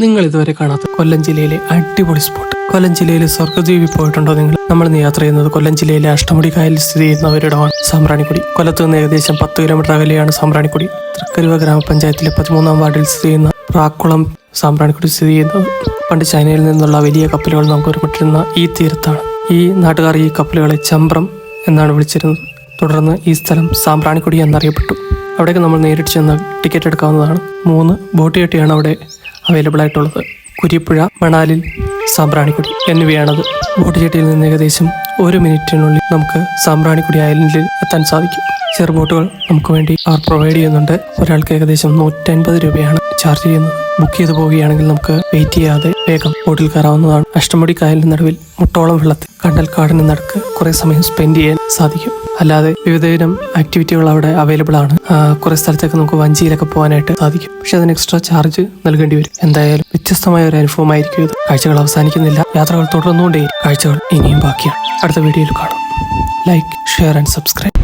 നിങ്ങൾ ഇതുവരെ കാണാത്ത കൊല്ലം ജില്ലയിലെ അടിപൊളി സ്പോട്ട്. കൊല്ലം ജില്ലയിലെ സ്വർഗ്ഗദ്വീപിൽ പോയിട്ടുണ്ടോ നിങ്ങൾ? നമ്മൾ ഇന്ന് യാത്ര ചെയ്യുന്നത് കൊല്ലം ജില്ലയിലെ അഷ്ടമുടി കായലിൽ സ്ഥിതി ചെയ്യുന്ന ഒരിടമാണ് സാമ്പ്രാണിക്കുടി. കൊല്ലത്ത് നിന്ന് ഏകദേശം 10 കിലോമീറ്റർ അകലെയാണ് സാമ്പ്രാണിക്കുടി. തൃക്കരുവ ഗ്രാമപഞ്ചായത്തിലെ 13-ാം വാർഡിൽ സ്ഥിതി ചെയ്യുന്ന പ്രാക്കുളം സാമ്പ്രാണിക്കുടി സ്ഥിതി ചെയ്യുന്നത്. പണ്ട് ചൈനയിൽ നിന്നുള്ള വലിയ കപ്പലുകൾ നമുക്ക് ഒരുമിട്ടിരുന്ന ഈ തീരത്താണ്. ഈ നാട്ടുകാർ ഈ കപ്പലുകളെ ചമ്പ്രം എന്നാണ് വിളിച്ചിരുന്നത്. തുടർന്ന് ഈ സ്ഥലം സാമ്പ്രാണിക്കുടി എന്നറിയപ്പെട്ടു. അവിടേക്ക് നമ്മൾ നേരിട്ട് ചെന്ന് ടിക്കറ്റ് എടുക്കാവുന്നതാണ്. 3 ബോട്ട് ജെട്ടിയാണ് അവിടെ അവൈലബിൾ ആയിട്ടുള്ളത്. കുരിപ്പുഴ, മണാലിൽ, സാമ്പ്രാണിക്കുടി എന്നിവയാണത്. ബോട്ട് ജെട്ടിയിൽ നിന്ന് ഏകദേശം 1 മിനിറ്റിനുള്ളിൽ നമുക്ക് സാമ്പ്രാണിക്കുടി ഐലൻഡിൽ എത്താൻ സാധിക്കും. ചെറുബോട്ടുകൾ നമുക്ക് വേണ്ടി അവർ പ്രൊവൈഡ് ചെയ്യുന്നുണ്ട്. ഒരാൾക്ക് ഏകദേശം 150 രൂപയാണ് ചാർജ് ചെയ്യുന്നത്. ബുക്ക് ചെയ്ത് പോവുകയാണെങ്കിൽ നമുക്ക് വെയിറ്റ് ചെയ്യാതെ വേഗം ബോട്ടിൽ കയറാവുന്നതാണ്. അഷ്ടമുടി കായലിന് നടുവിൽ മുട്ടോളം വെള്ളത്തിൽ കണ്ടൽക്കാടിന് നടുക്ക് കുറെ സമയം സ്പെൻഡ് ചെയ്യാൻ സാധിക്കും. അല്ലാതെ വിവിധയിനം ആക്ടിവിറ്റികൾ അവിടെ അവൈലബിൾ ആണ്. കുറെ സ്ഥലത്തേക്ക് നമുക്ക് വഞ്ചിയിലൊക്കെ പോകാനായിട്ട് സാധിക്കും. പക്ഷെ അതിന് എക്സ്ട്രാ ചാർജ് നൽകേണ്ടി വരും. എന്തായാലും വ്യത്യസ്തമായ ഒരു അനുഭവമായിരിക്കും ഇത്. കാഴ്ചകൾ അവസാനിക്കുന്നില്ല, യാത്രകൾ തുടർന്നുകൊണ്ടേ. കാഴ്ചകൾ ഇനിയും ബാക്കിയാണ്. അടുത്ത വീഡിയോയിൽ കാണാം. Like, share and subscribe.